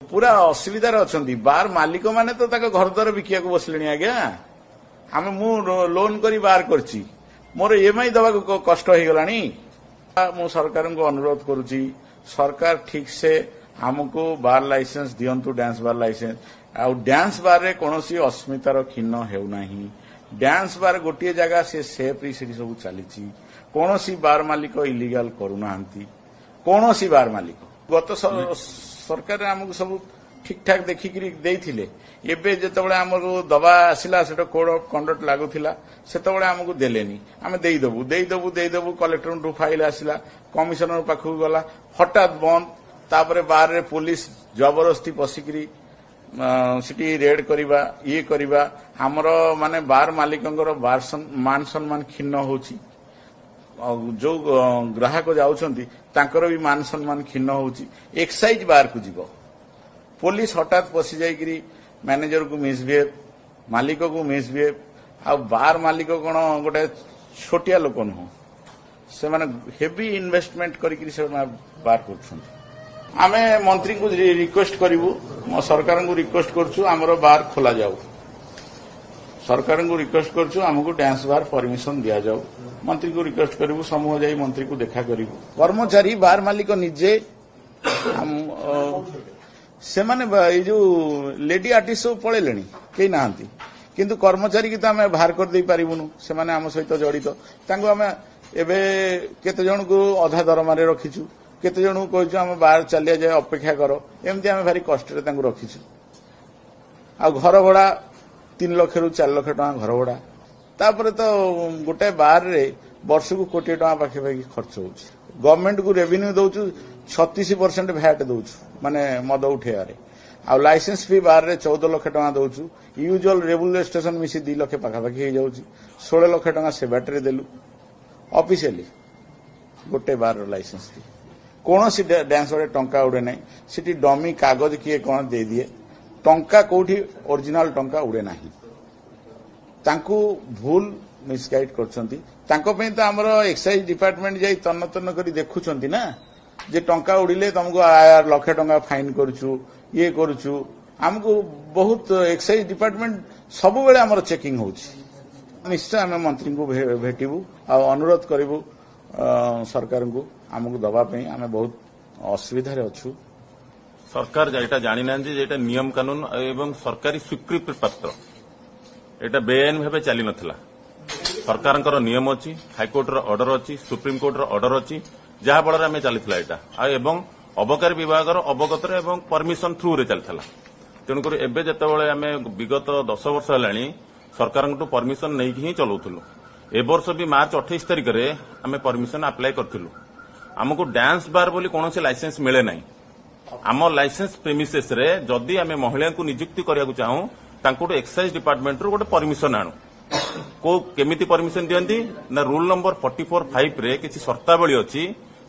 पूरा असुविधार अच्छा बार मालिक मैंने तो घर द्वार बिकिया बसले आज्ञा आम मु लोन करी बार करची मोर ईएमआई दवा कष्ट हो गला मु सरकार को अनुरोध करुच्ची सरकार ठीक से आमको बार लाइसेंस दिंतु डांस बार लाइसेंस आ डांस बार रे कोनोसी अस्मितार खिन्न हेउना डांस बार गोटे जगह से सेफ्री से सब चली कोनोसी बार मालिक इलीगल करूनाहांती कोनोसी बार मालिक गत सरकार आमको सब ठीक ठाक देखिकी देथिले एबे जेतबळे हमको दबा आसिला सेटा कोड ऑफ कंडक्ट लागुथिला सेतबळे हमको देलेनी आमे देइदबु कलेक्टर टू फाइल आसिला कमिशनर पाखु गला हठात बंद तापरे बाहर रे पुलिस जबरदस्ती पसिकरी सिटी रेड करिबा ये करिबा हमरो माने बार मालिकंगर बार मान सम्मान खिन्न होची जो ग्राहक जाउछंती तांकर भी मान सम्मान खिन्न होची एक्साइज बार को जीवो पुलिस हठात पसी जाइकरी मैनेजर को मिसबिहेव मालिक को मिसबिहेव आ बार मालिक कोन गोटे छोटिया लोक नुह से माने हेवी इन्वेस्टमेंट करिकरी से बार करछंती आमे मंत्री को रिक्वेस्ट करिवु म सरकार को रिक्वेस्ट करछु हमरो बार खोला जाऊ सरकार को रिक्वेस्ट करछु हमको डांस बार परमिशन दिया जाऊ मंत्री को रिक्वेस्ट करिवु समूह जाई मंत्री को देखा करिवु कर्मचारी बार मालिक निजे से माने ए जो लेडी आर्टिस्ट सब पळेलेनी केही नाहंती किंतु कर्मचारी की तो आमे बाहर कर दे पारिबुनु से माने हम सहित जड़ित तांको आमे एबे केते जण को अधा दरमारे रखिछु केते जण को कहछु हम बाहर चलिया जाय अपेक्षा करो एमती आमे भारी कष्ट रे तांको रखिछु आ घर भड़ा 3 लाख रु 4 लाख टका घर भड़ा तापर तो गोटे बार रे वर्ष को कोटी टका पाखे पाखी खर्च होउछि गवर्नमेंट को रेवेन्यू दउछु 36% भैट दउछु माने मद उठेयारे आ लाइसेंस फी बार रे 14 लाख टका दउछु यूजुअल रेगुलर स्टेशन मिसी 2 लाख पाखा पाखी हे जाउछि 16 लाख टका से बैटरी देलु ऑफिशियली गोटे बार रो लाइसेंस फी कोनोसी डांस रे टंका उड़े नै सिटी डमी कागज किए कोन दे दिए टंका कोठी ओरिजिनल टंका उड़े नाही तांको भूल मिसगाइड करछंती तांको पे तो हमर एक्साइज डिपार्टमेंट जाई तन्न तन्न करी देखुछंती ना जे टंका उड़िले तुमको लाख टंका फाइन करछु ये करछु हमको बहुत एक्साइज डिपार्टमेंट सब बेले हमर चेकिंग होछि निश्चय हम मंत्री को भेटिबु आ अनुरोध करिवु सरकार को हमको दबा पे आमे बहुत असुविधा रे अछु सरकार जेटा जानि ना जेटा नियम कानून एवं सरकारी स्वीकृति पत्र एटा बेआईन भाव चली नथिला सरकार नियम अच्छी हाईकोर्ट ऑर्डर अच्छी सुप्रीम कोर्ट ऑर्डर अच्छी जहा बल आम चली एवं अबकारी विभाग अवगत एवं परमिशन थ्रू रे चलता तेणुक एवं जिते आम विगत 10 वर्ष है सरकार परमिशन नहीं ही चलाऊलु ए वर्ष भी मार्च 28 तारिख में आम परमिशन अप्लाई करूँ आमको डांस बार बोली कौन लाइसेंस मिले ना आम लाइसेंस प्रेमिसेस रे जदि आम महिला को नियुक्ति करने चाहूँ तांको एक्साइज डिपार्टमेंट रू गोटे परमिशन आणु को केमिति परमिशन दियंती ना रूल नंबर 44(5) रे किछि शर्तावली अछि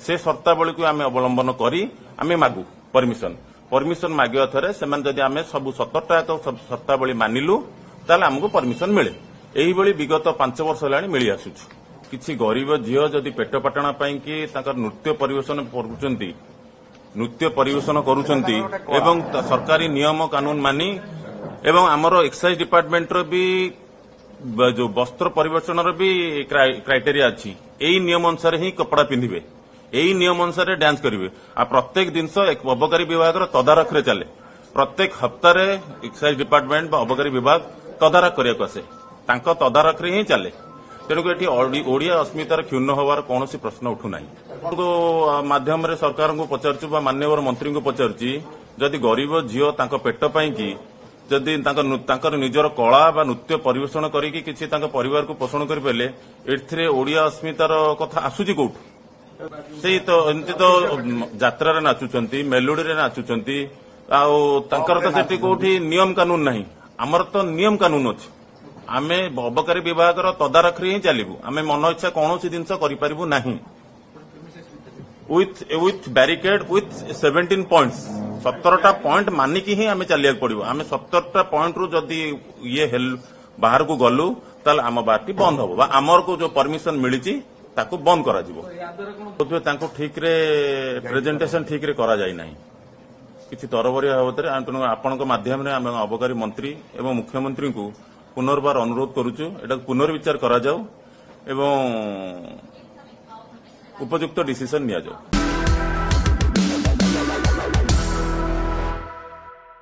से शर्तावली को आमे अवलंबन करी आमे मागु परमिशन मागिया थरे सेमान जदि आमे सब 17टा शर्तावली मानिलु ताले हमको परमिशन मिले एही बळी विगत 5 वर्ष लाणी मिली आसुछु किछि गरीब झियो जदि पेट पाटणा पई कि ताकर नृत्य परिवेशन करूचंती एवं सरकारी नियम कानून मानी एवं आमर एक्साइज डिपार्टमेंट रो भी जो वस्त्र परिवेशन भी क्राइटेरिया अच्छी यही नियम अनुसार ही कपड़ा पिंधे यही नियम अनुसार डांस करेंगे आ प्रत्येक जिनस अबकारी विभाग तदारख रे चले प्रत्येक हप्ताह एक्साइज डिपार्टमेंट अबकारी विभाग तदारख करने आसे तदारख रे ही चले तेणुक ये ओडिया अस्मितार क्षुण्ण होवार कौन प्रश्न उठूना माध्यम सरकार को पचारचु माननीय मंत्री को पचारची जदि गरीब झील पेट पाई जदि निजर कला बा नृत्य परिवेशन करिकी किछि तांका परिवार को पोषण करि पेले एथिरे ओडिया अस्मितार कथा आसुची कोठ सेही तो एमति तो यात्रा रे नाचुचंती मेलोडी रे नाचुचंती आउ तांकर तो सेठी कोठी नियम कानून नाही हमर तो नियम कानून अछि आमे अबकारी विभाग रो तदारख रे ही चलिबु आमे मन इच्छा कोनोसी जिंस करि परिबु नाही with barricade with 17 points 17टा point मानिकी ही आमे चलिया पड़ो आमे 17टा पॉइंट रू जदि ये बाहर को गलु ताल आम बारटी बंद हम आमर को जो परमिशन मिली ताको बंद करा जिवो ठीक रे प्रेजेंटेशन ठीक रे करा जाय नाही କିଛି ତରବରିଆ ବାବଦରେ ତେଣୁ ଆପଣଙ୍କ ମାଧ୍ୟମରେ ଆମେ ଅବକାରୀ ମନ୍ତ୍ରୀ ଏବଂ ମୁଖ୍ୟମନ୍ତ୍ରୀଙ୍କୁ ପୁନର୍ବାର ଅନୁରୋଧ କରୁଛୁ ଏଟାକୁ ପୁନର୍ବିଚାର କରାଯାଉ ଏବଂ ଉପଯୁକ୍ତ ଡିସିସନ ନିଆଯାଉ।